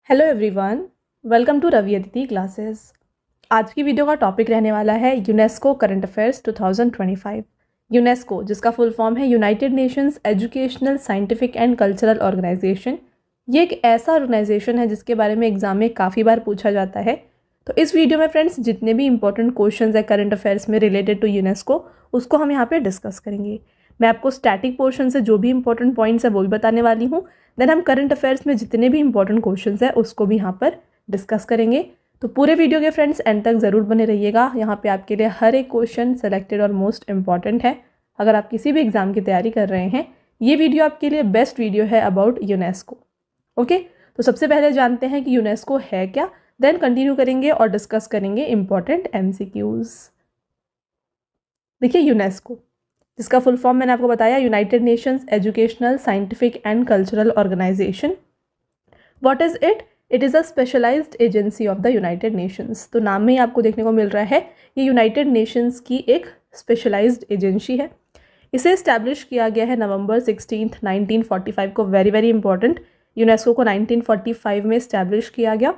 Hello everyone, welcome to Ravi Aditi classes. आज की video का टॉपिक रहने वाला है यूनेस्को करंट अफेयर्स 2025। यूनेस्को, जिसका फुल फॉर्म है United Nations Educational Scientific and Cultural Organization, ये एक ऐसा ऑर्गेनाइजेशन है जिसके बारे में एग्जाम में काफ़ी बार पूछा जाता है। तो इस वीडियो में फ्रेंड्स जितने भी इंपॉर्टेंट क्वेश्चंस है करंट अफेयर्स में रिलेटेड टू यूनेस्को, उसको हम यहाँ पे डिस्कस करेंगे। मैं आपको स्टैटिक पोर्शन से जो भी इंपॉर्टेंट पॉइंट्स है वो भी बताने वाली हूँ। देन हम करंट अफेयर्स में जितने भी इंपॉर्टेंट क्वेश्चंस है उसको भी यहाँ पर डिस्कस करेंगे। तो पूरे वीडियो के फ्रेंड्स एंड तक ज़रूर बने रहिएगा। यहाँ पे आपके लिए हर एक क्वेश्चन सेलेक्टेड और मोस्ट इंपॉर्टेंट है। अगर आप किसी भी एग्जाम की तैयारी कर रहे हैं, ये वीडियो आपके लिए बेस्ट वीडियो है अबाउट यूनेस्को। ओके, तो सबसे पहले जानते हैं कि यूनेस्को है क्या, देन कंटिन्यू करेंगे और डिस्कस करेंगे इंपॉर्टेंट एमसीक्यूज। देखिए, यूनेस्को, जिसका फुल फॉर्म मैंने आपको बताया United Nations Educational Scientific and Cultural Organisation. What is it? It is a specialised agency of the United Nations. तो नाम में ही आपको देखने को मिल रहा है ये यूनाइटेड नेशंस की एक स्पेशलाइज्ड एजेंसी है। इसे इस्टेब्लिश किया गया है नवंबर 16, 1945 को। वेरी वेरी इंपॉर्टेंट, यूनेस्को को 1945 में इस्टेब्लिश किया गया।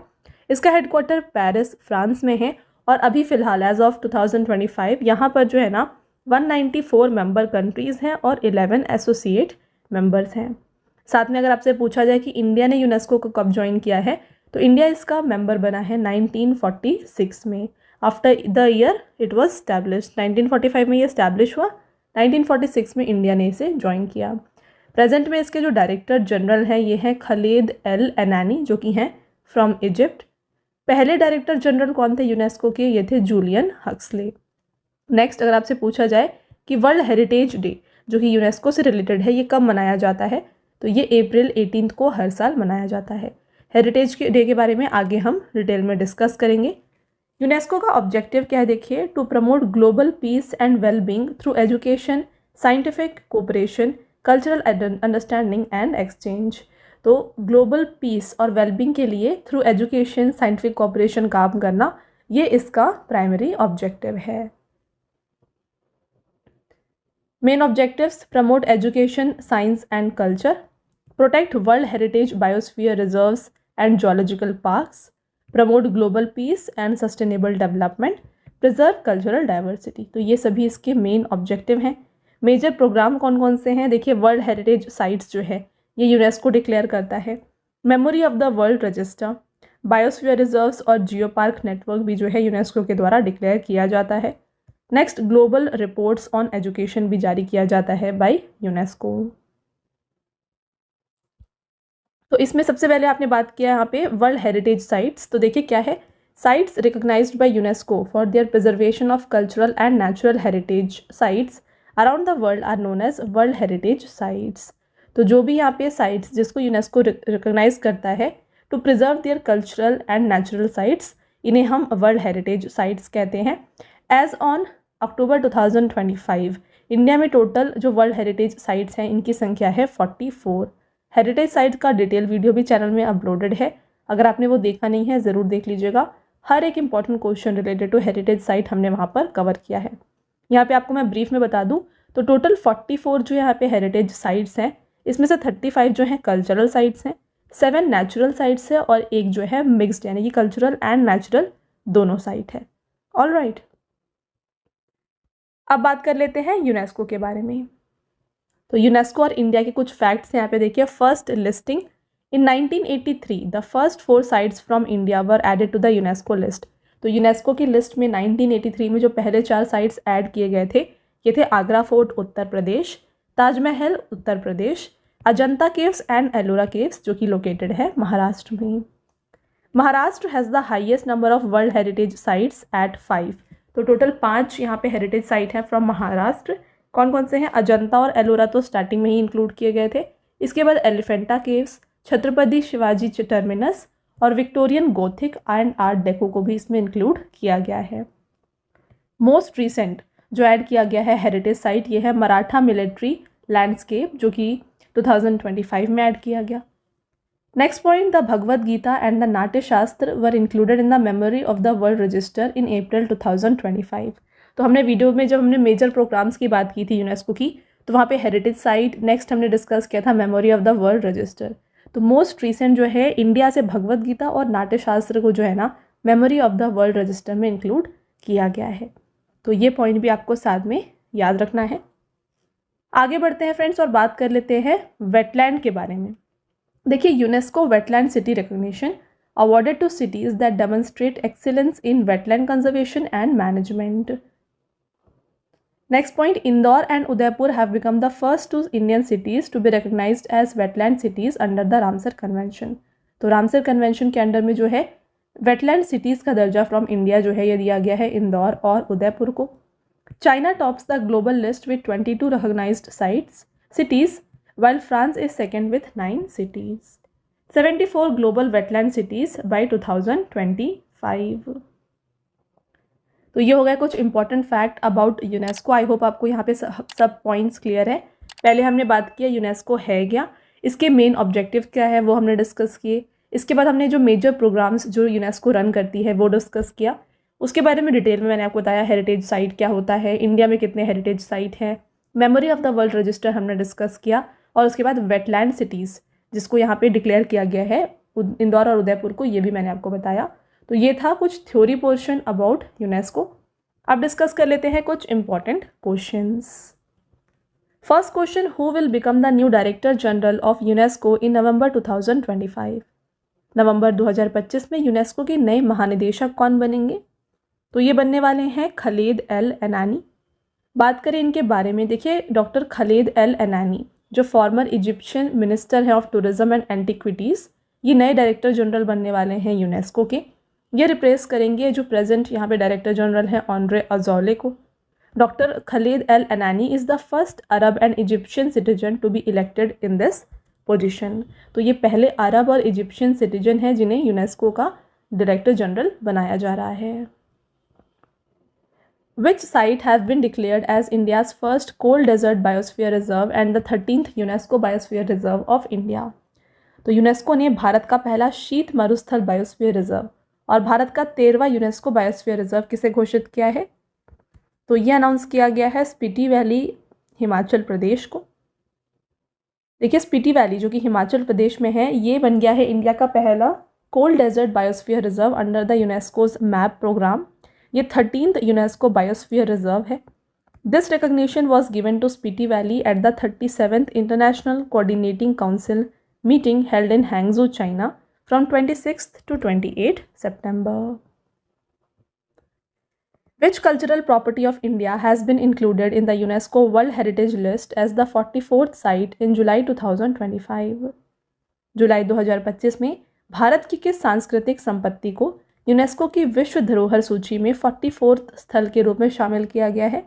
इसका हेडक्वार्टर पेरिस, फ्रांस में है। और अभी फ़िलहाल एज ऑफ 2025 यहाँ पर जो है ना 194 मेंबर कंट्रीज़ हैं और 11 एसोसिएट मेंबर्स हैं। साथ में अगर आपसे पूछा जाए कि इंडिया ने यूनेस्को को कब ज्वाइन किया है, तो इंडिया इसका मेंबर बना है 1946 में। After the year it was establish. 1945 में ये स्टैब्लिश हुआ, 1946 में इंडिया ने इसे ज्वाइन किया। प्रेजेंट में इसके जो डायरेक्टर जनरल हैं ये हैं खालिद एल एनानी, जो कि हैं फ्रॉम इजिप्ट। पहले डायरेक्टर जनरल कौन थे यूनेस्को के? ये थे जूलियन हक्सले। नेक्स्ट, अगर आपसे पूछा जाए कि वर्ल्ड हेरिटेज डे जो कि यूनेस्को से रिलेटेड है, ये कब मनाया जाता है, तो ये अप्रैल 18 को हर साल मनाया जाता है। हेरिटेज के डे के बारे में आगे हम डिटेल में डिस्कस करेंगे। यूनेस्को का ऑब्जेक्टिव क्या है? देखिए, to promote global peace and wellbeing through education, scientific cooperation, cultural understanding and exchange. तो ग्लोबल पीस और वेलबींग के लिए थ्रू एजुकेशन, साइंटिफिक कोऑपरेशन काम करना, ये इसका प्राइमरी ऑब्जेक्टिव है। Main objectives: promote education, science and culture, protect world heritage biosphere reserves and zoological parks, promote global peace and sustainable development, preserve cultural diversity. तो ये सभी इसके मेन ऑब्जेक्टिव हैं। मेजर प्रोग्राम कौन कौन से हैं? देखिए, वर्ल्ड हेरिटेज साइट्स जो है ये यूनेस्को डिक्लेयर करता है। Memory of the world register, biosphere reserves और जियो पार्क नेटवर्क भी जो है यूनेस्को के द्वारा डिक्लेयर किया जाता है। Next, global reports on education भी जारी किया जाता है बाय यूनेस्को। तो इसमें सबसे पहले आपने बात किया यहाँ पे वर्ल्ड हेरिटेज साइट्स। तो देखिए क्या है, sites recognised by UNESCO for their preservation of cultural and natural heritage sites around the world are known as world heritage sites. तो जो भी यहाँ पे साइट्स जिसको यूनेस्को रिकॉग्नाइज करता है to preserve their cultural and natural sites, इन्हें हम वर्ल्ड हेरिटेज साइट्स कहते हैं। एज ऑन अक्टूबर 2025 इंडिया में टोटल जो वर्ल्ड हेरिटेज साइट्स हैं इनकी संख्या है 44। हेरिटेज साइट का डिटेल वीडियो भी चैनल में अपलोडेड है, अगर आपने वो देखा नहीं है ज़रूर देख लीजिएगा। हर एक important question related to heritage site हमने वहाँ पर कवर किया है। यहाँ पे आपको मैं ब्रीफ में बता दूँ तो टोटल 44 जो यहाँ पे हेरिटेज साइट्स हैं, इसमें से 35 जो हैं कल्चरल साइट्स हैं, 7 नेचुरल साइट्स है और एक जो है मिक्सड, यानी कि कल्चरल एंड नेचुरल दोनों साइट है। ऑल राइट, अब बात कर लेते हैं यूनेस्को के बारे में। तो यूनेस्को और इंडिया के कुछ फैक्ट्स यहाँ पे देखिए। First listing, in 1983 the first 4 sites from India were added to the UNESCO list. तो यूनेस्को की लिस्ट में 1983 में जो पहले 4 साइट्स ऐड किए गए थे, ये थे Agra Fort Uttar Pradesh, Taj Mahal Uttar Pradesh, Ajanta Caves and Ellora Caves जो कि लोकेटेड है महाराष्ट्र में। Maharashtra has the highest number of world heritage sites at 5। तो टोटल 5 यहाँ पे हेरिटेज साइट है फ्रॉम महाराष्ट्र। कौन कौन से हैं? अजंता और एलोरा तो स्टार्टिंग में ही इंक्लूड किए गए थे। इसके बाद एलिफेंटा केव्स, छत्रपति शिवाजी टर्मिनस और Victorian Gothic and art deco को भी इसमें इंक्लूड किया गया है। मोस्ट रिसेंट जो ऐड किया गया है हेरिटेज साइट ये है मराठा मिलिट्री लैंडस्केप, जो कि 2025 में ऐड किया गया। Next point, the Bhagavad Gita and the Natya Shastra were included in the memory of the world register in April 2025। तो हमने वीडियो में जब हमने मेजर प्रोग्राम्स की बात की थी यूनेस्को की, तो वहाँ पे हेरिटेज साइट, नेक्स्ट हमने डिस्कस किया था memory of the world register. तो मोस्ट रिसेंट जो है इंडिया से भगवत गीता और नाट्यशास्त्र को जो है ना memory of the world register में इंक्लूड किया गया है। तो ये पॉइंट भी आपको साथ में याद रखना है। आगे बढ़ते हैं फ्रेंड्स और बात कर लेते हैं वेटलैंड के बारे में। देखिए, UNESCO wetland city recognition awarded to cities that demonstrate excellence in wetland conservation and management. Next point, Indore and Udaipur have become the first two Indian cities to be recognized as wetland cities under the Ramsar Convention. तो Ramsar convention के under में जो है wetland cities का दर्जा from India जो है ये दिया गया है इंदौर और उदयपुर को। China tops the global list with 22 recognized cities, while France is second with 9 cities. 74 global wetland cities by 2025. तो ये हो गया कुछ important fact about UNESCO. I hope आपको यहाँ पे सब पॉइंट्स क्लियर है। पहले हमने बात किया यूनेस्को है क्या, इसके मेन ऑब्जेक्टिव क्या है वो हमने डिस्कस किए। इसके बाद हमने जो मेजर प्रोग्राम्स जो यूनेस्को रन करती है वो डिस्कस किया। उसके बारे में डिटेल में मैंने आपको बताया हेरिटेज साइट क्या होता है, इंडिया में कितने हेरिटेज साइट हैं, memory of the world register हमने डिस्कस किया, और उसके बाद वेटलैंड सिटीज़ जिसको यहाँ पे डिक्लेयर किया गया है इंदौर और उदयपुर को, ये भी मैंने आपको बताया। तो ये था कुछ थ्योरी पोर्शन अबाउट यूनेस्को। अब डिस्कस कर लेते हैं कुछ important questions. First question, who will become the new director general of UNESCO in November 2025? November 2025 में यूनेस्को के नए महानिदेशक कौन बनेंगे? तो ये बनने वाले हैं खालिद एल एनानी। बात करें इनके बारे में, देखिए डॉक्टर खालिद एल एनानी जो फॉर्मर इजिप्शियन मिनिस्टर है ऑफ टूरिज्म एंड एंटीक्विटीज़, ये नए डायरेक्टर जनरल बनने वाले हैं यूनेस्को के। ये रिप्लेस करेंगे जो प्रेजेंट यहाँ पे डायरेक्टर जनरल हैं ऑन्ड्रे अजौले को। Doctor Khalid El Enany is the first Arab and Egyptian citizen to be elected in this position. तो ये पहले अरब और इजिप्शियन सिटीजन हैं जिन्हें यूनेस्को का डायरेक्टर जनरल बनाया जा रहा है। Which site has been declared as India's first cold desert biosphere reserve and the 13th UNESCO Biosphere Reserve of India? तो यूनेस्को ने भारत का पहला शीत मरुस्थल बायोस्फीयर रिजर्व और भारत का 13वां यूनेस्को बायोस्फीयर रिजर्व किसे घोषित किया है? तो ये अनाउंस किया गया है स्पीति वैली, हिमाचल प्रदेश को। देखिए, स्पीति वैली जो कि हिमाचल प्रदेश में है, ये बन गया है इंडिया का पहला cold desert biosphere reserve under the UNESCO's MAP programme. ये 13th यूनेस्को बायोस्फीयर रिजर्व है। This recognition was given to Spiti valley at the 37th international coordinating council meeting held in Hangzhou, China from 26th to 28th September. Which cultural property of India has been included in the UNESCO World Heritage List as the 44th site in July 2025? जुलाई 2025 में भारत की किस सांस्कृतिक संपत्ति को UNESCO की विश्व धरोहर सूची में 44th स्थल के रूप में शामिल किया गया है?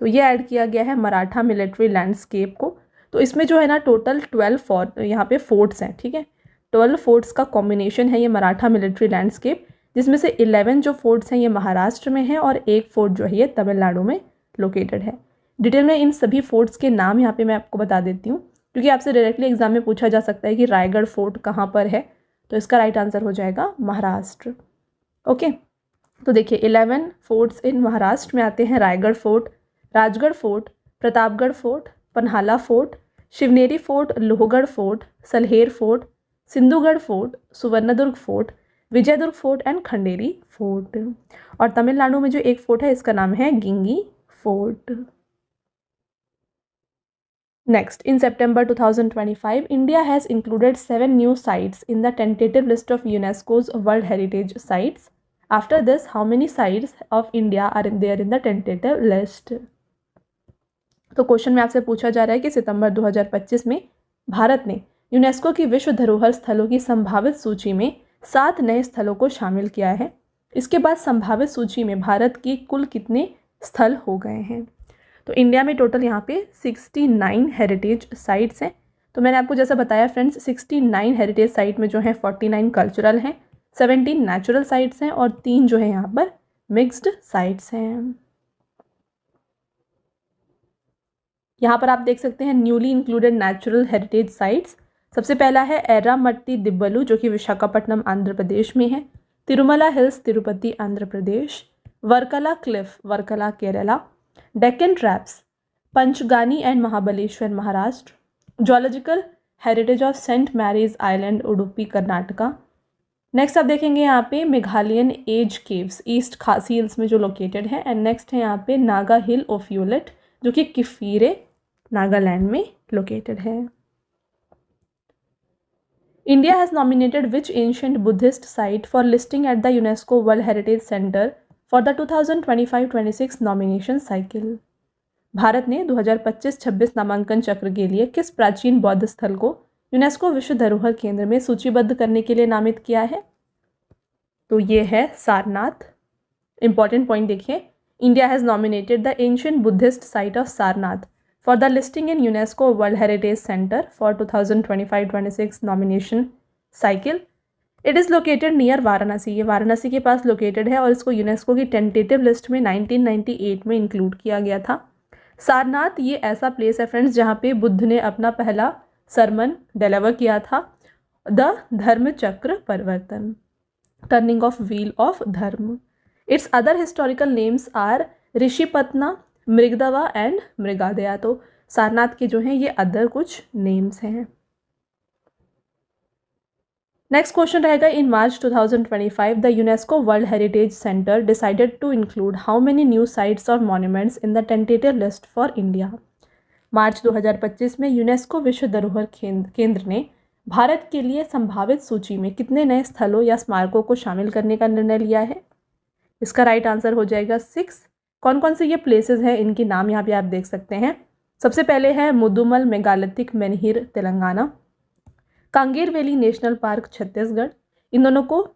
तो ये ऐड किया गया है मराठा मिलिट्री लैंडस्केप को। तो इसमें जो है ना टोटल 12 यहाँ पे फोर्ट्स हैं, ठीक है। 12 फोर्ट्स का कॉम्बिनेशन है ये मराठा मिलिट्री लैंडस्केप, जिसमें से 11 जो फोर्ट्स हैं ये महाराष्ट्र में हैं और एक फोर्ट जो है ये तमिलनाडु में लोकेटेड है। डिटेल में इन सभी फोर्ट्स के नाम यहाँ पे मैं आपको बता देती हूँ, क्योंकि आपसे डायरेक्टली एग्जाम में पूछा जा सकता है कि रायगढ़ फोर्ट कहाँ पर है। तो इसका राइट आंसर हो जाएगा महाराष्ट्र। ओके, तो देखिए 11 फोर्ट्स इन महाराष्ट्र में आते हैं Raigad fort, Rajgad fort, Pratapgad fort, Panhala fort, Shivneri fort, Lohagad fort, Salher fort, Sindhugad fort, Suvarnadurg fort, Vijaydurg fort and Khanderi fort. और तमिलनाडु में जो एक फोर्ट है इसका नाम है गिंगी fort. Next, in September 2025, India has included 7 new sites in the tentative list of UNESCO's World Heritage Sites. After this, how many sites of India are there in the tentative list? तो question में आपसे पूछा जा रहा है कि सितंबर 2025 में भारत ने यूनेस्को की विश्व धरोहर स्थलों की संभावित सूची में 7 नए स्थलों को शामिल किया है। इसके बाद संभावित सूची में भारत की कुल कितने स्थल हो गए हैं? तो इंडिया में टोटल यहाँ पे 69 हेरिटेज साइट्स हैं। तो मैंने आपको जैसा बताया फ्रेंड्स, 69 हेरिटेज साइट में जो है 49 कल्चरल हैं, 17 नेचुरल साइट्स हैं और 3 जो है यहाँ पर मिक्स्ड साइट्स हैं। यहाँ पर आप देख सकते हैं newly included natural heritage sites. सबसे पहला है एर्रामट्टी दिब्बलू जो कि विशाखापट्टनम आंध्र प्रदेश में है, Tirumala hills Tirupati Andhra Pradesh, Varkala cliff Varkala Kerala, Deccan traps Panchgani and Mahabaleshwar Maharashtra, geological heritage of Saint Mary's island Udupi Karnataka. Next आप देखेंगे यहाँ पे Meghalayan age caves east Khasi hills में जो लोकेटेड है। एंड नेक्स्ट है यहाँ पे नागा हिल ओफ्यूलेट जो कि किफिरे नागालैंड में लोकेटेड है। India has nominated which ancient Buddhist site for listing at the UNESCO world heritage centre for the 2025-26 nomination cycle. Bharat ने 2025-26 नामांकन चक्र के लिए किस प्राचीन बौद्ध स्थल को यूनेस्को विश्व धरोहर केंद्र में सूचीबद्ध करने के लिए नामित किया है? तो ये है सारनाथ। इंपॉर्टेंट पॉइंट देखिए, India has nominated the ancient Buddhist site of Sarnath for the listing in UNESCO World Heritage Center for 2025-26 nomination cycle. It is located near Varanasi. ये वाराणसी के पास लोकेटेड है और इसको यूनेस्को की टेंटेटिव लिस्ट में 1998 में इंक्लूड किया गया था। सारनाथ ये ऐसा प्लेस है फ्रेंड्स जहाँ पे बुद्ध ने अपना पहला सरमन डिलीवर किया था, the Dharma Chakra Parivartan, turning of wheel of dharma. Its other historical names are Rishipatana, Mrigadava and Mrigadaya. तो सारनाथ के जो हैं ये अदर कुछ नेम्स हैं। नेक्स्ट क्वेश्चन रहेगा, in March 2025 the UNESCO world heritage centre decided to include how many new sites और monuments in the tentative list for India. March 2025 में यूनेस्को विश्व धरोहर केंद्र ने भारत के लिए संभावित सूची में कितने नए स्थलों या स्मारकों को शामिल करने का निर्णय लिया है? इसका राइट आंसर हो जाएगा 6। कौन कौन से ये प्लेसेस हैं, इनके नाम यहाँ पे आप देख सकते हैं। सबसे पहले है Mudumal megalithic menhir Telangana, Kanger valley national park Chhattisgarh. इन दोनों को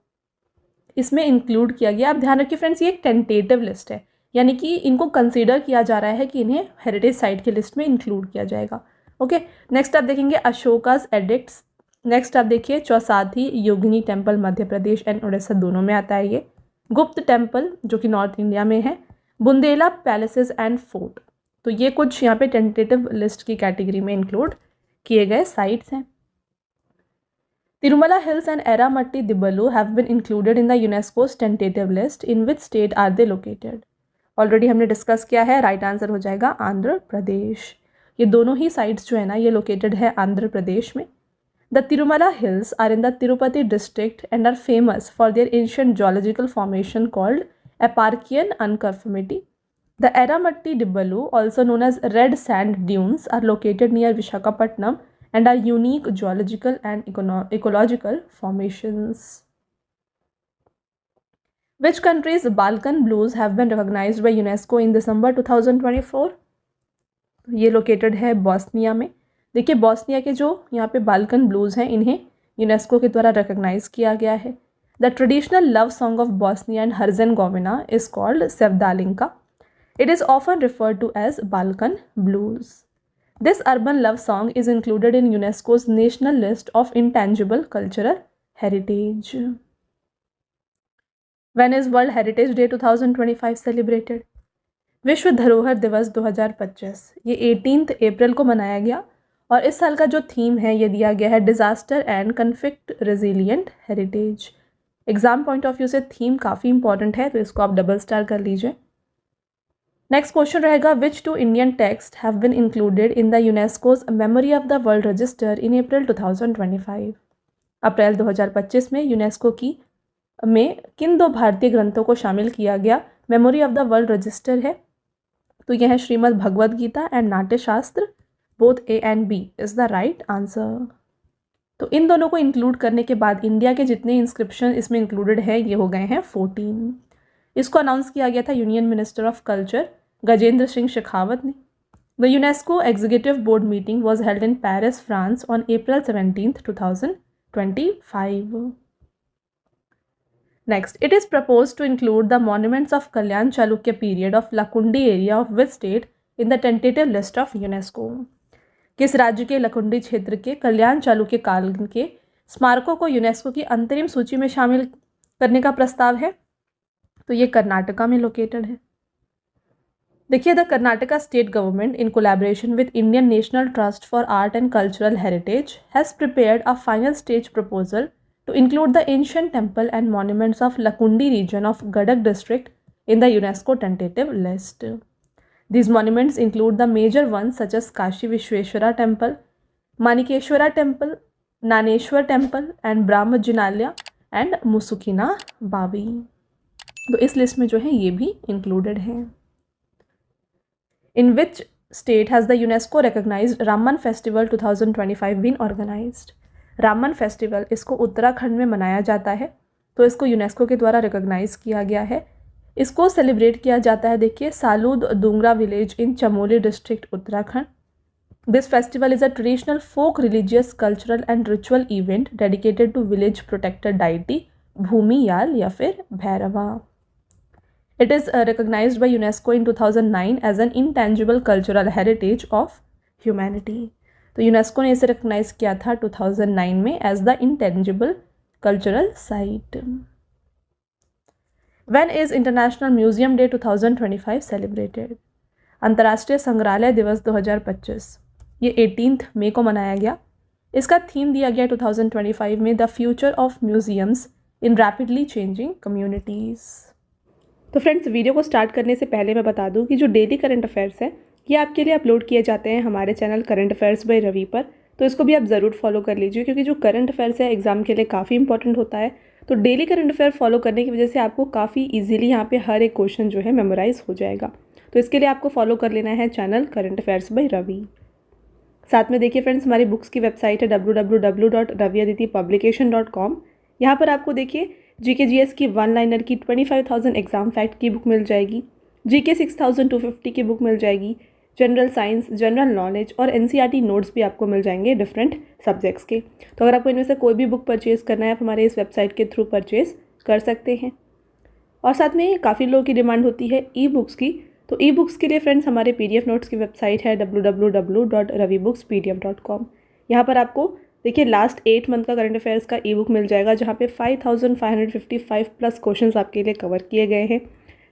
इसमें इंक्लूड किया गया। आप ध्यान रखिए फ्रेंड्स, ये एक टेंटेटिव लिस्ट है, यानी कि इनको कंसीडर किया जा रहा है कि इन्हें हेरिटेज साइट की लिस्ट में इंक्लूड किया जाएगा। ओके, नेक्स्ट आप देखेंगे अशोकास एडिक्ट्स। नेक्स्ट आप देखिए चौसाथी योगिनी टेम्पल मध्य प्रदेश एंड उड़ीसा दोनों में आता है ये। गुप्त टेम्पल जो कि नॉर्थ इंडिया में है। Bundela palaces and fort. तो ये कुछ यहाँ पे टेंटेटिव लिस्ट की कैटेगरी में इंक्लूड किए गए साइट्स हैं। Tirumala hills and Erramatti Dibbalu have been included in the UNESCO's tentative list. In which state are they located? Already हमने डिस्कस किया है, राइट आंसर हो जाएगा आंध्र प्रदेश। ये दोनों ही साइट्स जो है ना ये लोकेटेड है आंध्र प्रदेश में। The Tirumala Hills are in the Tirupati district and are famous for their ancient geological formation called Eparchian unconformity. The Eramatti Dibbalu, also known as red sand dunes, are located near Visakhapatnam and are unique geological and ecological formations. Which country's Balkan blues have been recognized by UNESCO in December 2024? ये located है Bosnia में। देखिए Bosnia के जो यहाँ पे Balkan blues हैं इन्हें यूनेस्को के द्वारा रिकॉग्नाइज किया गया है। The traditional love song of Bosnia and Herzegovina is called Sevdalinka. It is often referred to as Balkan Blues. This urban love song is included in UNESCO's National List of Intangible Cultural Heritage. When is World Heritage Day 2025 celebrated? विश्व धरोहर दिवस 2025 ये 18 अप्रैल को मनाया गया और इस साल का जो थीम है ये दिया गया है disaster and conflict resilient heritage. Exam point of view से थीम काफ़ी इंपॉर्टेंट है तो इसको आप डबल स्टार कर लीजिए। नेक्स्ट क्वेश्चन रहेगा, which two Indian texts have been included in the UNESCO's memory of the world register in April 2025। April 2025 में यूनेस्को की में किन दो भारतीय ग्रंथों को शामिल किया गया Memory of the world Register है? तो यह है Shrimad Bhagavad Gita and Natyashastra. Both A and B is the right answer. तो इन दोनों को इंक्लूड करने के बाद इंडिया के जितने इंस्क्रिप्शन इसमें इंक्लूडेड है ये हो गए हैं 14। इसको अनाउंस किया गया था union minister of culture Gajendra Singh Shekhawat ने। The UNESCO executive board meeting was held in Paris France on April 17, 2025। Next, it is proposed to include the monuments of Kalyan Chalukya period of Lakundi area of which state in the tentative list of UNESCO? किस राज्य के लकुंडी क्षेत्र के कल्याण चालुक्य काल के स्मारकों को UNESCO की अंतरिम सूची में शामिल करने का प्रस्ताव है? तो ये कर्नाटका में लोकेटेड है। देखिए, the Karnataka state government in collaboration with Indian national trust for art and cultural heritage has prepared a final stage proposal to include the ancient temple and monuments of Lakundi region of Gadag district in the UNESCO tentative list. These monuments include the major ones such as Kashi Vishweshwara temple, Manikeshwara temple, Naneshwar temple and Brahmajinalaya and Musukina Bavi. तो इस list में जो है ये भी included है। In which state has the UNESCO recognized Ramman festival 2025 been organized? Ramman festival इसको उत्तराखंड में मनाया जाता है, तो इसको यूनेस्को के द्वारा रिकॉग्नाइज किया गया है। इसको सेलिब्रेट किया जाता है, देखिए, Salud Dungra village in Chamoli district, Uttarakhand. This festival is a traditional folk religious cultural and ritual event dedicated to village protected deity Bhumiyal या फिर Bhairava. It is recognized by UNESCO in 2009 as an intangible cultural heritage of humanity. तो UNESCO ने इसे recognise किया था 2009 में as the intangible cultural site. When is International Museum Day 2025 celebrated? अंतर्राष्ट्रीय संग्रहालय दिवस 2025 ये 18 मई को मनाया गया। इसका थीम दिया गया 2025 में the future of museums in rapidly changing communities. तो फ्रेंड्स, वीडियो को स्टार्ट करने से पहले मैं बता दूं कि जो डेली करंट अफेयर्स है ये आपके लिए अपलोड किए जाते हैं हमारे channel current affairs by Ravi पर, तो इसको भी आप ज़रूर फॉलो कर लीजिए, क्योंकि जो करंट अफेयर्स है एग्जाम के लिए काफ़ी इंपॉर्टेंट होता है। तो डेली करंट अफेयर फॉलो करने की वजह से आपको काफ़ी ईजिली यहाँ पे हर एक क्वेश्चन जो है मेमोराइज हो जाएगा। तो इसके लिए आपको फॉलो कर लेना है channel current affairs by Ravi. साथ में देखिए फ्रेंड्स, हमारी बुक्स की वेबसाइट है www.raviaditipublication.com। यहाँ पर आपको देखिए जीके जीएस की 1 लाइनर की 25,000 एग्जाम फैक्ट की बुक मिल जाएगी, जीके 6,250 की बुक मिल जाएगी, जनरल साइंस, जनरल नॉलेज और एनसीईआरटी नोट्स भी आपको मिल जाएंगे डिफरेंट सब्जेक्ट्स के। तो अगर आपको इनमें से कोई भी बुक परचेज करना है आप हमारे इस वेबसाइट के थ्रू परचेज कर सकते हैं। और साथ में काफ़ी लोगों की डिमांड होती है ई बुक्स की, तो ई बुक्स के लिए फ्रेंड्स हमारे PDF नोट्स की वेबसाइट है www.ravibookspdf.com। यहाँ पर आपको देखिए लास्ट 8 मंथ का करंट अफेयर्स का ई बुक मिल जाएगा, जहाँ पे 5,555 प्लस क्वेश्चंस आपके लिए कवर किए गए हैं।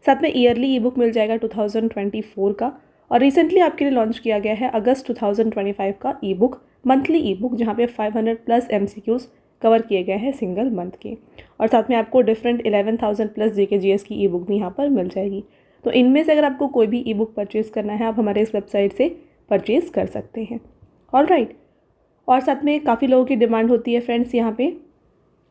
साथ में ईयरली ई बुक मिल जाएगा 2024 का, और रिसेंटली आपके लिए लॉन्च किया गया है अगस्त 2025 का ई बुक, मंथली ई बुक, जहाँ पे 500 प्लस MCQs कवर किए गए हैं सिंगल मंथ के। और साथ में आपको डिफरेंट 11,000 प्लस जीके जीएस की ई बुक भी यहाँ पर मिल जाएगी। तो इनमें से अगर आपको कोई भी ई बुक परचेज़ करना है आप हमारे इस वेबसाइट से परचेज़ कर सकते हैं। ऑलराइट। और साथ में काफ़ी लोगों की डिमांड होती है फ्रेंड्स यहाँ पे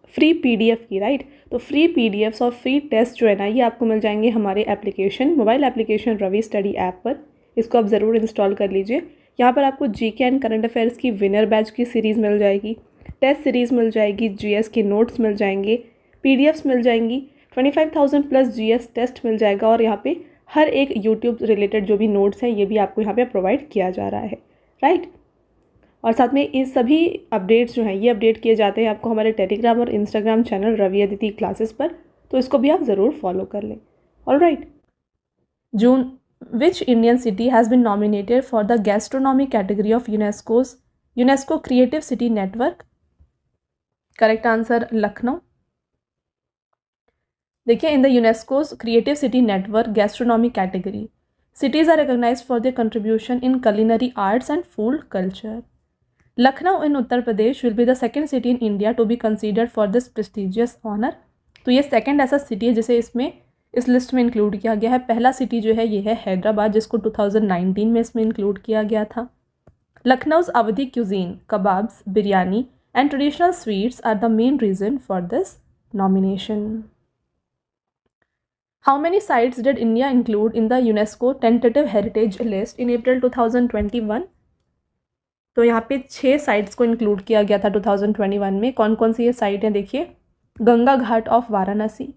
फ्री PDF की, राइट। तो फ्री PDFs और फ्री टेस्ट जो है ना ये आपको मिल जाएंगे हमारे application, mobile application Ravi study app पर। इसको आप ज़रूर इंस्टॉल कर लीजिए। यहाँ पर आपको जीके एंड करंट अफेयर्स की विनर बैच की सीरीज़ मिल जाएगी, टेस्ट सीरीज़ मिल जाएगी, GS के नोट्स मिल जाएंगे, PDFs मिल जाएंगी, 25,000 प्लस GS टेस्ट मिल जाएगा, और यहाँ पे हर एक यूट्यूब रिलेटेड जो भी नोट्स हैं ये भी आपको यहाँ पे प्रोवाइड किया जा रहा है, राइट। और साथ में इस सभी अपडेट्स जो हैं ये अपडेट किए जाते हैं आपको हमारे टेलीग्राम और Instagram channel Ravi Aditi classes पर, तो इसको भी आप ज़रूर फॉलो कर लें। ऑलराइट। जून which Indian city has been nominated for the gastronomy category of UNESCO creative city network? Correct answer Lucknow. देखिए, in the UNESCO's creative city network gastronomy category, cities are recognized for their contribution in culinary arts and food culture. Lucknow in Uttar Pradesh will be the second city in India to be considered for this prestigious honor. तो ये second ऐसा city है जिसे इस list में include किया गया है। पहला सिटी जो है ये है हैदराबाद, जिसको 2019 में इसमें इंक्लूड किया गया था। लखनऊ's अवधी cuisine, kebabs, biryani and traditional sweets are the main reason for this nomination. How many sites did India include in the UNESCO tentative heritage list in April 2021? तो यहाँ पे 6 साइट्स को इंक्लूड किया गया था 2021 में। कौन कौन सी ये साइट हैं देखिए, Ganga ghat of Varanasi,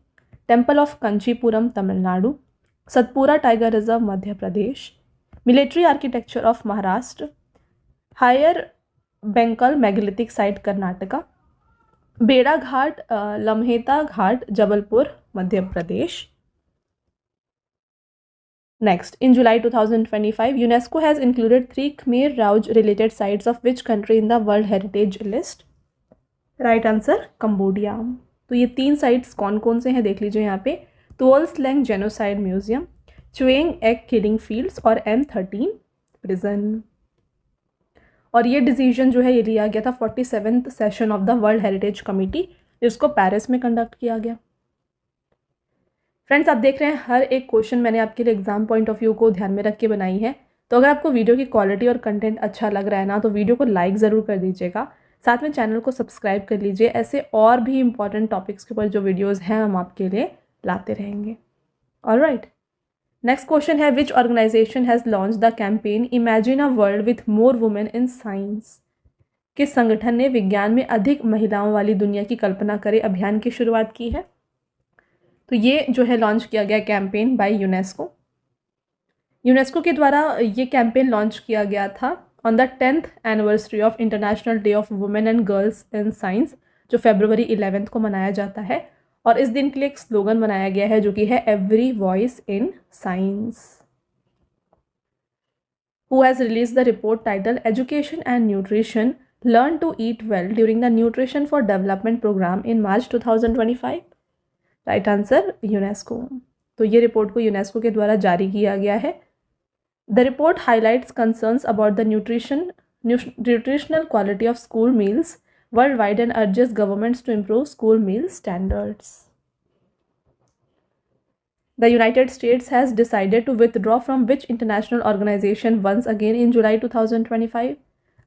temple of Kanchipuram Tamil Nadu, Satpura tiger reserve Madhya Pradesh, military architecture of Maharashtra, Hire Benkal megalithic site Karnataka, Bheda ghat लम्हेता Ghat Jabalpur Madhya Pradesh. Next, in July 2025, UNESCO has included 3 Khmer Rouge related sites of which country in the World Heritage List? Right answer, Cambodia. तो ये 3 sites कौन कौन से हैं देख लीजिए यहाँ पे, Tuol Sleng genocide museum, Choeung Ek killing fields और M13 प्रिजन। और ये डिसीजन जो है ये लिया गया था 47th session of the world heritage committee, जिसको पेरिस में कंडक्ट किया गया। फ्रेंड्स, आप देख रहे हैं हर एक क्वेश्चन मैंने आपके लिए एग्जाम पॉइंट ऑफ व्यू को ध्यान में रख के बनाई है। तो अगर आपको वीडियो की क्वालिटी और कंटेंट अच्छा लग रहा है ना, तो वीडियो को लाइक ज़रूर कर दीजिएगा, साथ में चैनल को सब्सक्राइब कर लीजिए। ऐसे और भी इंपॉर्टेंट टॉपिक्स के ऊपर जो वीडियोज़ हैं हम आपके लिए लाते रहेंगे। ऑलराइट, नेक्स्ट क्वेश्चन है, which organization has launch the campaign imagine a world with more women in science? किस संगठन ने विज्ञान में अधिक महिलाओं वाली दुनिया की कल्पना करे अभियान की शुरुआत की है? तो ये जो है लॉन्च किया गया कैंपेन बाय यूनेस्को। यूनेस्को के द्वारा ये कैंपेन लॉन्च किया गया था on the 10th anniversary of international day of women and girls in science, जो फरवरी 11 को मनाया जाता है। और इस दिन के लिए एक स्लोगन बनाया गया है जो कि है every voice in science. Who has release the report title education and nutrition learn to eat well during the nutrition for development programme in March 2025? Right answer UNESCO. तो ये रिपोर्ट को यूनेस्को के द्वारा जारी किया गया है। The report highlights concerns about the nutritional quality of school meals worldwide and urges governments to improve school meal standards. The United States has decided to withdraw from which international organization once again in July 2025?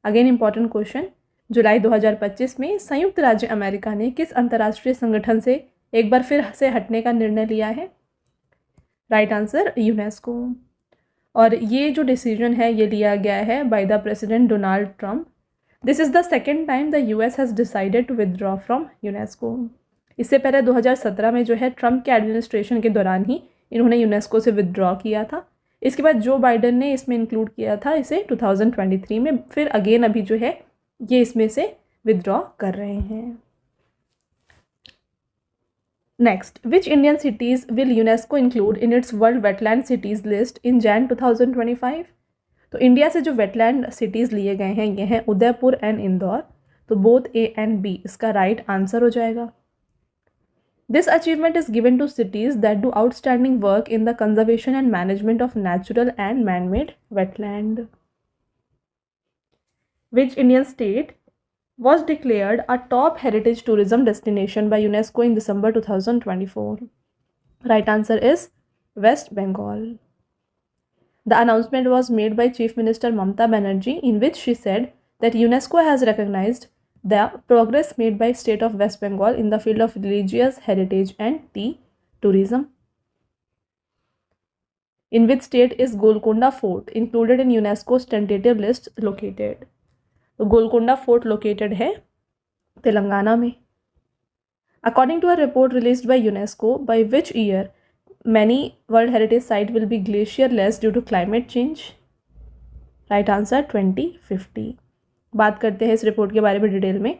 Again important question. जुलाई 2025 में संयुक्त राज्य America ने किस अंतर्राष्ट्रीय संगठन से एक बार फिर से हटने का निर्णय लिया है? Right answer UNESCO. और ये जो डिसीजन है ये लिया गया है by the president Donald Trump. This is the second time the US has decided to withdraw from UNESCO. इससे पहले 2017 में जो है ट्रंप के एडमिनिस्ट्रेशन के दौरान ही इन्होंने यूनेस्को से विदड्रॉ किया था। इसके बाद जो बाइडन ने इसमें इंक्लूड किया था इसे 2023 में, फिर अगेन अभी जो है ये इसमें से विदड्रॉ कर रहे हैं। Next, which Indian cities will UNESCO include in its World Wetland Cities list in Jan 2025? तो इंडिया से जो वेटलैंड सिटीज़ लिए गए हैं ये हैं उदयपुर एंड इंदौर। तो बोथ ए एंड बी इसका राइट आंसर हो जाएगा। This achievement is given to cities that do outstanding work in the conservation and management of natural and man-made wetland. Which Indian state was declared a top heritage tourism destination by UNESCO in December 2024? Right answer is West Bengal. The announcement was made by Chief Minister Mamata Banerjee, in which she said that UNESCO has recognized the progress made by state of West Bengal in the field of religious heritage and tea tourism. In which state is Golconda Fort included in UNESCO's tentative list located? तो Golconda fort located है तेलंगाना में। According to a report released by UNESCO, by which year many world heritage site will be glacierless due to climate change? Right answer 2050। बात करते हैं इस report के बारे में डिटेल में।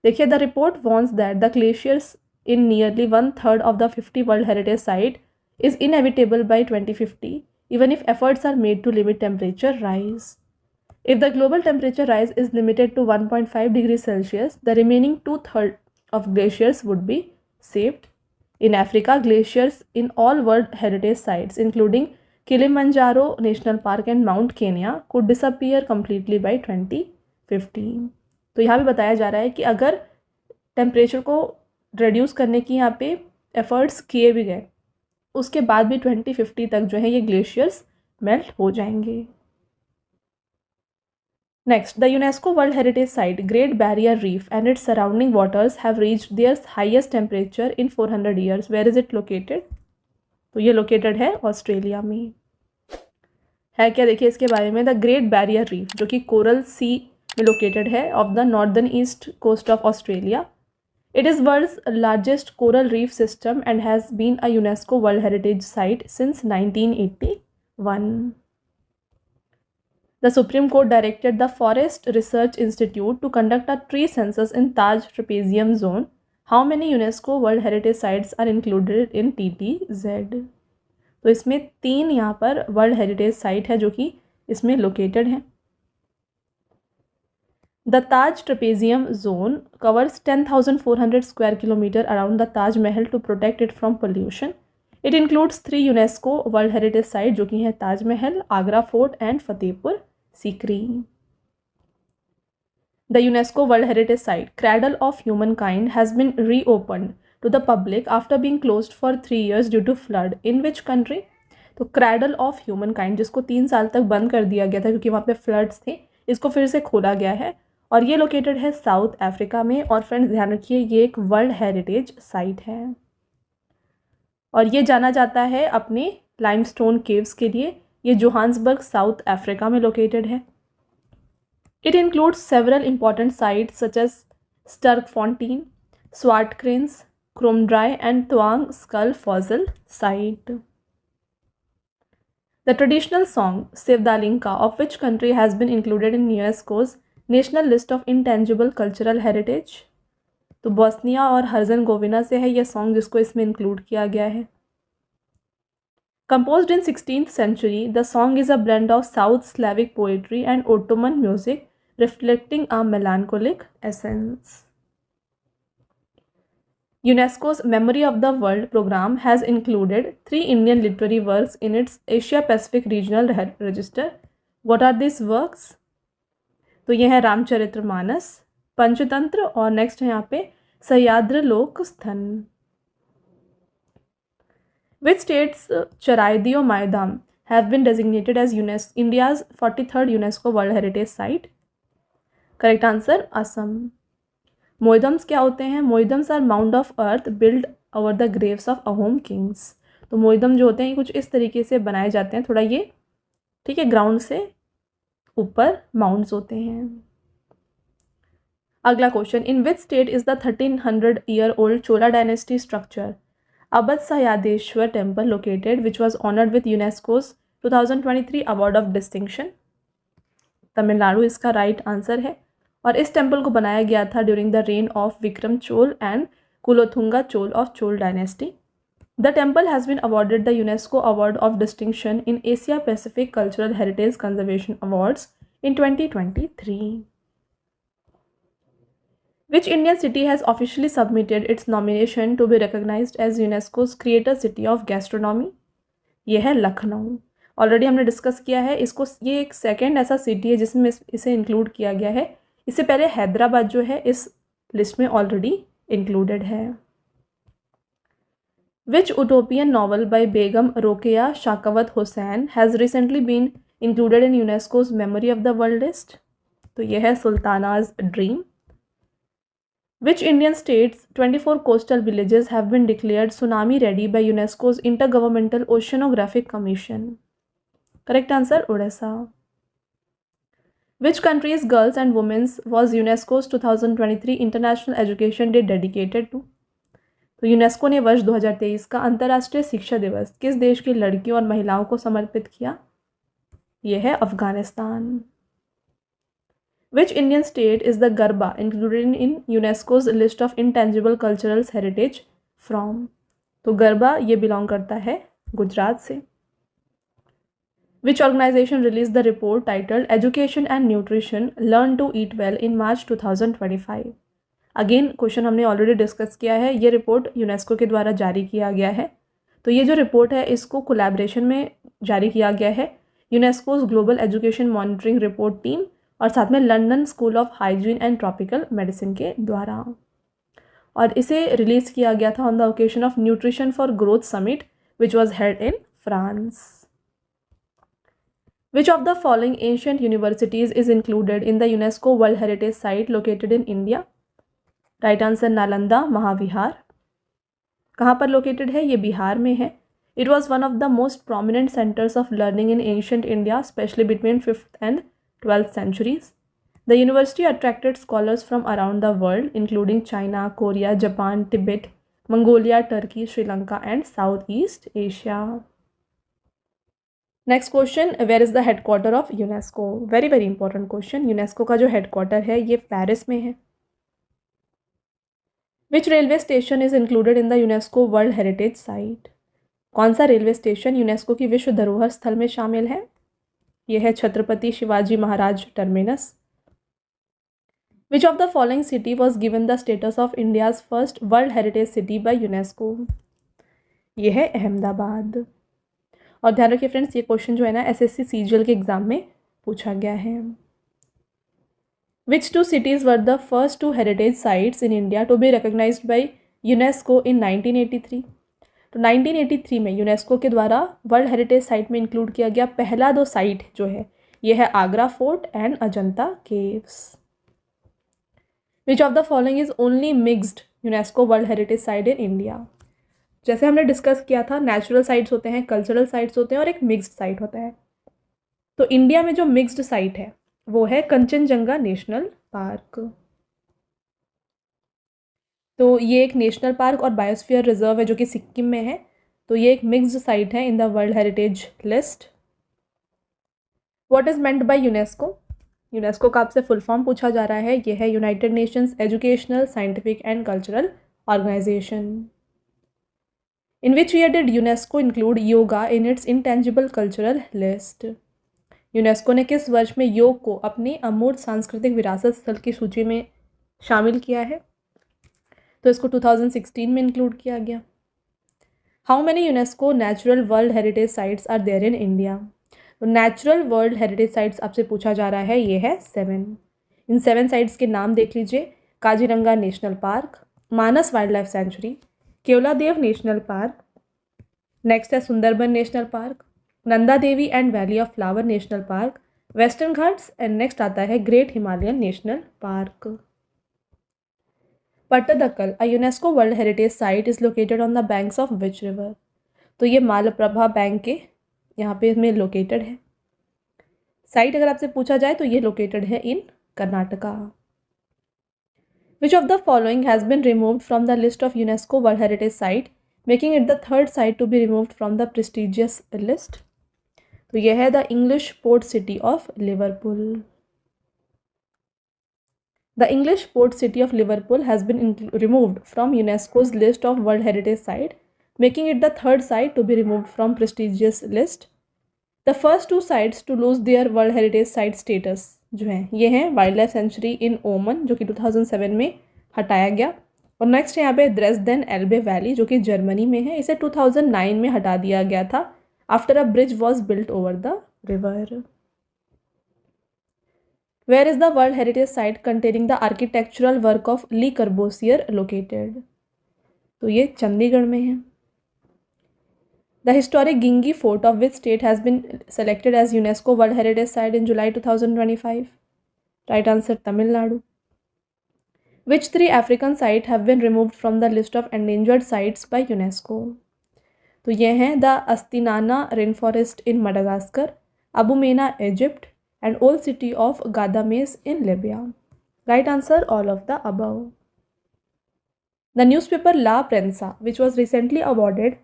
देखिए, the report warns that the glaciers in nearly 1/3 of the 50 world heritage site is inevitable by 2050 even if efforts are made to limit temperature rise. If the global temperature rise is limited to 1.5 degrees Celsius, the remaining 2/3 of glaciers would be saved. In Africa, glaciers in all World Heritage Sites, including Kilimanjaro National Park and Mount Kenya, could disappear completely by 2050. तो यहाँ भी बताया जा रहा है कि अगर temperature को रिड्यूस करने की यहाँ पे एफर्ट्स किए भी गए, उसके बाद भी 2050 तक जो है ये ग्लेशियर्स मेल्ट हो जाएंगे। Next, the UNESCO World Heritage Site Great Barrier Reef and its surrounding waters have reached their highest temperature in 400 years. Where is it located? तो ये लोकेटेड है ऑस्ट्रेलिया में। है क्या, देखिए इसके बारे में। द ग्रेट बैरियर रीफ जो कि कोरल सी में लोकेटेड है off the northern east coast of Australia. It is world's largest coral reef system and has been a UNESCO world heritage site since 1981. The Supreme Court directed the Forest Research Institute to conduct a tree census in Taj Trapezium Zone. How many UNESCO World Heritage Sites are included in TTZ? तो इसमें 3 यहाँ पर world heritage site है जो कि इसमें located हैं। The Taj Trapezium Zone covers 10,400 square kilometer around the Taj Mahal to protect it from pollution. It includes 3 UNESCO World Heritage Sites जो कि हैं Taj Mahal, Agra Fort and Fatehpur Sikri. The UNESCO World Heritage Site Cradle of Humankind has been reopened to the public after being closed for 3 years due to flood. In which country? तो cradle of human kind, जिसको 3 साल तक बंद कर दिया गया था क्योंकि वहाँ पे फ्लड्स थे, इसको फिर से खोला गया है और ये लोकेटेड है साउथ अफ्रीका में। और फ्रेंड्स ध्यान रखिए ये एक वर्ल्ड हेरिटेज साइट है और ये जाना जाता है अपने लाइमस्टोन केव्स के लिए। ये जोहान्सबर्ग साउथ अफ्रीका में लोकेटेड है। It includes several important sites such as Sterkfontein, Swartkrans, Kromdraai and Taung skull fossil site. The traditional song Sevdalinka of which country has been included in UNESCO's National List of Intangible Cultural Heritage? तो Bosnia और हर्जनगोविना से है यह song जिसको इसमें include किया गया है। Composed in 16th century, the song is a blend of South Slavic poetry and Ottoman music, reflecting a melancholic essence. UNESCO's Memory of the World program has included 3 Indian literary works in its Asia-Pacific Regional Register. What are these works? तो ये है रामचरितमानस, पंचतंत्र और next है यहाँ पे सह्याद्र लोक स्थन। Which states Charaideo Maidam have been designated as India's 43rd UNESCO World Heritage Site? Correct answer Assam. Moidams क्या होते हैं? Moidams are mound of earth build over the graves of Ahom kings. तो मोइदम जो होते हैं ये कुछ इस तरीके से बनाए जाते हैं, थोड़ा ये ठीक है ग्राउंड से ऊपर माउंड्स होते हैं। अगला question, in which state is the 1300 year old Chola dynasty structure अबद Sahyadeshwar temple located which was honoured with UNESCO's 2023 award of distinction? Tamil Nadu इसका राइट आंसर है और इस टेम्पल को बनाया गया था during the reign of Vikram Chola and Kulothunga Chola of Chola dynasty. The temple has been awarded the UNESCO award of distinction in Asia Pacific cultural heritage conservation awards in 2023। Which Indian city has officially submitted its nomination to be recognized as UNESCO's Creator City of Gastronomy? यह है Lucknow. Already हमने discuss किया है इसको, ये एक second ऐसा city है जिसमें इसे इंक्लूड किया गया है। इससे पहले हैदराबाद जो है इस लिस्ट में ऑलरेडी इंक्लूडेड है। Which utopian novel by Begum Rokeya Sakhawat Hossain has recently been included in UNESCO's memory of the world list? तो यह है Sultana's dream. Which Indian states 24 coastal villages have been declared tsunami ready by UNESCO's Intergovernmental Oceanographic Commission? Correct answer Odisha. Which country's Girls and Women's was UNESCO's 2023 International Education Day dedicated to? तो UNESCO ने वर्ष 2023 का अंतर्राष्ट्रीय शिक्षा दिवस किस देश की लड़कियों और महिलाओं को समर्पित किया? यह है Afghanistan. Which Indian state is the Garba included in UNESCO's list of intangible cultural heritage from? तो गरबा ये बिलोंग करता है गुजरात से। Which organization released the report titled Education and Nutrition Learn to Eat Well in March 2025? Again question हमने already discuss किया है, ये report UNESCO के द्वारा जारी किया गया है। तो ये जो रिपोर्ट है इसको कोलैबोरेशन में जारी किया गया है UNESCO's global education monitoring report team और साथ में London school of hygiene and tropical medicine के द्वारा, और इसे रिलीज़ किया गया था on the occasion of nutrition for growth summit which was held in France. Which of the following ancient universities is included in the UNESCO world heritage site located in India? Right answer Nalanda Mahavihara. कहाँ पर located है? ये बिहार में है। It was one of the most prominent centres of learning in ancient India specially between 5th and 12th centuries. The university attracted scholars from around the world, including China, Korea, Japan, Tibet, Mongolia, Turkey, Sri Lanka, and Southeast Asia. Next question, where is the headquarter of UNESCO? Very very important question. UNESCO का जो headquarter है ये Paris में है। Which railway station is included in the UNESCO World Heritage Site? कौन सा railway station UNESCO की विश्व धरोहर स्थल में शामिल है? यह है Chhatrapati Shivaji Maharaj terminus. Which of the following city was given the status of India's first world heritage city by UNESCO? यह है अहमदाबाद। और ध्यान रखिए फ्रेंड्स ये क्वेश्चन जो है ना SSC CGL के एग्जाम में पूछा गया है। Which 2 cities were the first 2 heritage sites in India to be recognised by UNESCO in 1983? तो 1983 में यूनेस्को के द्वारा वर्ल्ड हेरिटेज साइट में इंक्लूड किया गया पहला 2 साइट जो है ये है Agra Fort and Ajanta Caves. Which of the following is only mixed UNESCO world heritage site in India. जैसे हमने डिस्कस किया था, नेचुरल साइट्स होते हैं, कल्चरल साइट्स होते हैं और एक मिक्स्ड साइट होता है। तो इंडिया में जो मिक्स्ड साइट है वो है कंचनजंगा नेशनल पार्क। तो ये एक नेशनल पार्क और बायोस्फीयर रिजर्व है जो कि सिक्किम में है। तो ये एक मिक्स्ड साइट है in the world heritage list. What is meant by UNESCO. UNESCO का आपसे फुल फॉर्म पूछा जा रहा है। ये है United Nations Educational, Scientific and Cultural Organisation. In which year did UNESCO include yoga in its intangible cultural list. UNESCO ने किस वर्ष में योग को अपनी अमूर्त सांस्कृतिक विरासत स्थल की सूची में शामिल किया है। तो इसको 2016 में इंक्लूड किया गया। How many UNESCO natural world heritage sites are there in India. तो नेचुरल वर्ल्ड हेरिटेज साइट्स आपसे पूछा जा रहा है, ये है 7। इन 7 साइट्स के नाम देख लीजिए। Kaziranga national park, Manas wildlife sanctuary, Keoladeo national park, next है Sundarban national park, Nanda Devi and valley of flower national park, western Ghats and next आता है great Himalayan national park. Pattadakal, a UNESCO world heritage site, is located on the banks of which river. तो ये Malaprabha bank के यहाँ पे में located है। साइट अगर आपसे पूछा जाए तो ये लोकेटेड है in Karnataka. Which of the following has been removed from the list of UNESCO world heritage site, making it the third site to be removed from the prestigious list. तो यह है the English port city of Liverpool. The English port city of Liverpool has been removed from UNESCO's list of World Heritage Site, making it the third site to be removed from prestigious list. The first 2 sites to lose their World Heritage Site status जो हैं ये हैं wild life sanctuary इन ओमन जो कि 2007 में हटाया गया, और नेक्स्ट यहाँ पे द्रेसडेन एल्बे वैली जो कि जर्मनी में है। इसे 2009 में हटा दिया गया था after a bridge was built over the river. Where is the World Heritage Site containing the architectural work of Le Corbusier located? तो ये चंडीगढ़ में है। The historic Gingi Fort of which state has been selected as UNESCO World Heritage Site in July 2025? Right answer, Tamil Nadu. Which 3 African sites have been removed from the list of endangered sites by UNESCO? तो ये हैं the Astinana Rainforest in Madagascar, Abu Mena, Egypt, and old city of Gadames in Libya. Right answer, all of the above. The newspaper La Prensa, which was recently awarded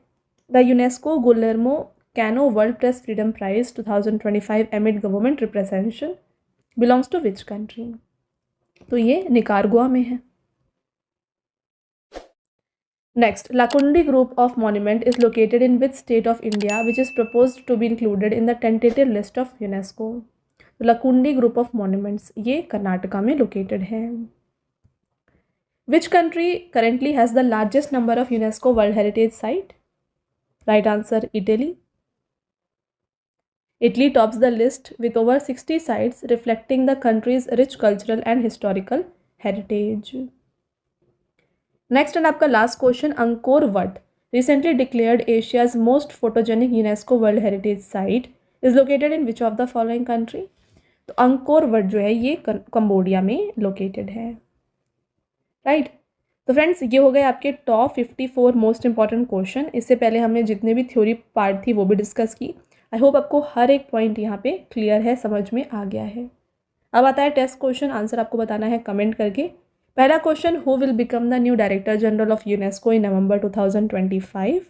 the UNESCO Guillermo Cano World Press Freedom Prize 2025 amid government representation, belongs to which country? तो ये Nicaragua में है। Next, Lakundi Group of Monument is located in which state of India, which is proposed to be included in the tentative list of UNESCO? Lakkundi group of monuments ये कर्नाटका में located है। Which country currently has the largest number of UNESCO world heritage site? Right answer, Italy. Italy tops the list with over 60 sites reflecting the country's rich cultural and historical heritage. Next and आपका last question, Angkor Wat recently declared Asia's most photogenic UNESCO world heritage site is located in which of the following country? तो Angkor what जो है ये Cambodia में located है। Right तो friends ये हो गए आपके टॉप 54 मोस्ट इंपॉर्टेंट क्वेश्चन। इससे पहले हमने जितने भी थ्योरी पार्ट थी वो भी डिस्कस की। आई होप आपको हर एक पॉइंट यहाँ पे क्लियर है, समझ में आ गया है। अब आता है टेस्ट क्वेश्चन, आंसर आपको बताना है कमेंट करके। पहला question, who will become the new director general of UNESCO in November 2025?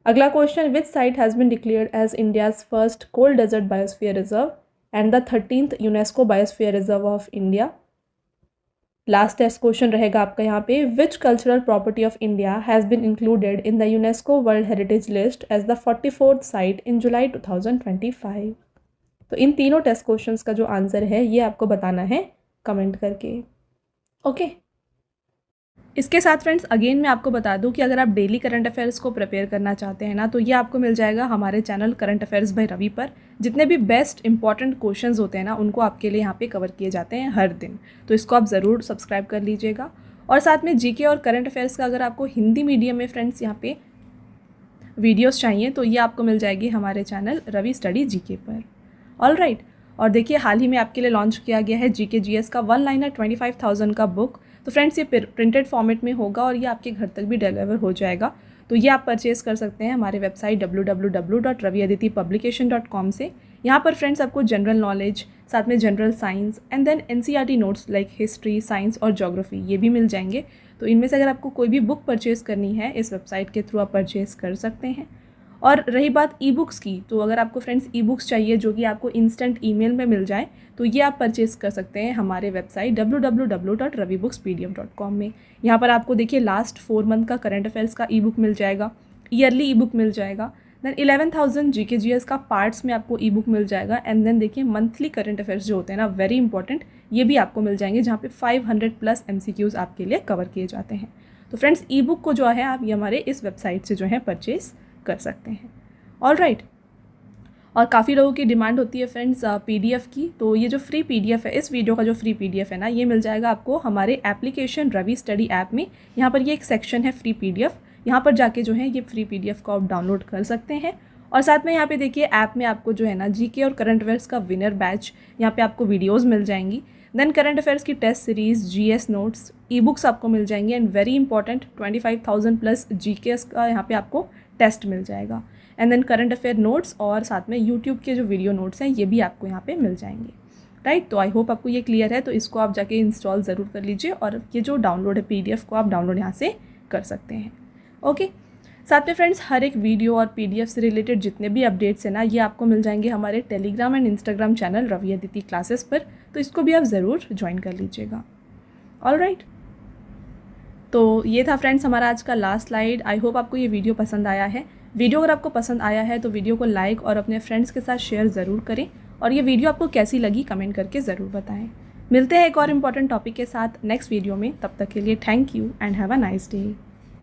अगला question, which site has been declared as India's first cold desert biosphere reserve and the 13th UNESCO biosphere reserve of India? Last test question रहेगा आपका यहाँ पे, which cultural property of India has been included in the UNESCO world heritage list as the 44th site in July 2025? तो इन तीनों test questions का जो answer है ये आपको बताना है कमेंट करके। ओके इसके साथ फ्रेंड्स अगेन मैं आपको बता दूं कि अगर आप डेली करंट अफेयर्स को प्रिपेयर करना चाहते हैं ना, तो ये आपको मिल जाएगा हमारे channel current affairs by Ravi पर। जितने भी बेस्ट इंपॉर्टेंट क्वेश्चंस होते हैं ना उनको आपके लिए यहाँ पे कवर किए जाते हैं हर दिन, तो इसको आप ज़रूर सब्सक्राइब कर लीजिएगा। और साथ में जीके और करंट अफेयर्स का अगर आपको हिंदी मीडियम में फ्रेंड्स यहाँ पे वीडियोस चाहिए तो ये आपको मिल जाएगी हमारे चैनल रवि स्टडी जीके पर। ऑल राइट, और देखिए हाल ही में आपके लिए लॉन्च किया गया है जीके जीएस का 1 लाइनर 25,000 का बुक। तो फ्रेंड्स ये प्रिंटेड फॉर्मेट में होगा और ये आपके घर तक भी डिलीवर हो जाएगा। तो ये आप परचेज़ कर सकते हैं हमारे वेबसाइट www.raviaditipublication.com से। यहाँ पर फ्रेंड्स आपको जनरल नॉलेज, साथ में general science and then NCERT notes like history, science और ज्योग्राफी ये भी मिल जाएंगे। तो इनमें से अगर आपको कोई भी बुक परचेज़ करनी है इस वेबसाइट के थ्रू आप परचेज़ कर सकते हैं। और रही बात ई बुक्स की, तो अगर आपको फ्रेंड्स ई बुक्स चाहिए जो कि आपको इंस्टेंट ईमेल में मिल जाए तो ये आप परचेज़ कर सकते हैं हमारे वेबसाइट www.ravibooks.pdf.com में। यहाँ पर आपको देखिए लास्ट 4 मंथ का करंट अफेयर्स का ई बुक मिल जाएगा, ईयरली ई बुक मिल जाएगा, देन 11,000 जीके जीएस का पार्ट्स में आपको ई बुक मिल जाएगा, एंड देन देखिए मंथली करंट अफेयर्स जो होते हैं ना वेरी इंपॉर्टेंट, ये भी आपको मिल जाएंगे जहाँ पे 500+ MCQs आपके लिए कवर किए जाते हैं। तो फ्रेंड्स ई बुक को जो है आप ये हमारे इस वेबसाइट से जो है परचेज़ कर सकते हैं। ऑल राइट, और काफ़ी लोगों की डिमांड होती है फ्रेंड्स पीडीएफ की। तो ये जो फ्री पीडीएफ है, इस वीडियो का जो फ्री पीडीएफ है ना, ये मिल जाएगा आपको हमारे एप्लीकेशन रवि स्टडी ऐप में। यहाँ पर ये एक सेक्शन है फ्री पीडीएफ, यहाँ पर जाके जो है ये फ्री पीडीएफ को आप डाउनलोड कर सकते हैं। और साथ में यहाँ पे देखिए ऐप में आपको जो है ना जीके और करंट अफेयर्स का विनर बैच, यहाँ पे आपको वीडियोज़ मिल जाएंगी, देन करंट अफेयर्स की test series, GS notes, e books आपको मिल जाएंगी, एंड वेरी इंपॉर्टेंट 25,000+ जीकेएस का यहाँ पे आपको टेस्ट मिल जाएगा, and then current affair notes और साथ में यूट्यूब के जो वीडियो नोट्स हैं ये भी आपको यहाँ पे मिल जाएंगे। राइट, तो आई होप आपको ये क्लियर है। तो इसको आप जाके इंस्टॉल ज़रूर कर लीजिए और ये जो डाउनलोड है पीडीएफ को आप डाउनलोड यहाँ से कर सकते हैं। ओके, साथ में फ्रेंड्स हर एक वीडियो और पीडीएफ से रिलेटेड जितने भी अपडेट्स हैं ना ये आपको मिल जाएंगे हमारे Telegram and Instagram channel Ravi Aditi classes पर, तो इसको भी आप ज़रूर ज्वाइन कर लीजिएगा। ऑल राइट, तो ये था फ्रेंड्स हमारा आज का लास्ट स्लाइड। आई होप आपको ये वीडियो पसंद आया है। वीडियो अगर आपको पसंद आया है तो वीडियो को लाइक और अपने फ्रेंड्स के साथ शेयर ज़रूर करें, और ये वीडियो आपको कैसी लगी कमेंट करके ज़रूर बताएं। मिलते हैं एक और इम्पॉर्टेंट टॉपिक के साथ नेक्स्ट वीडियो में, तब तक के लिए thank you and have a nice day.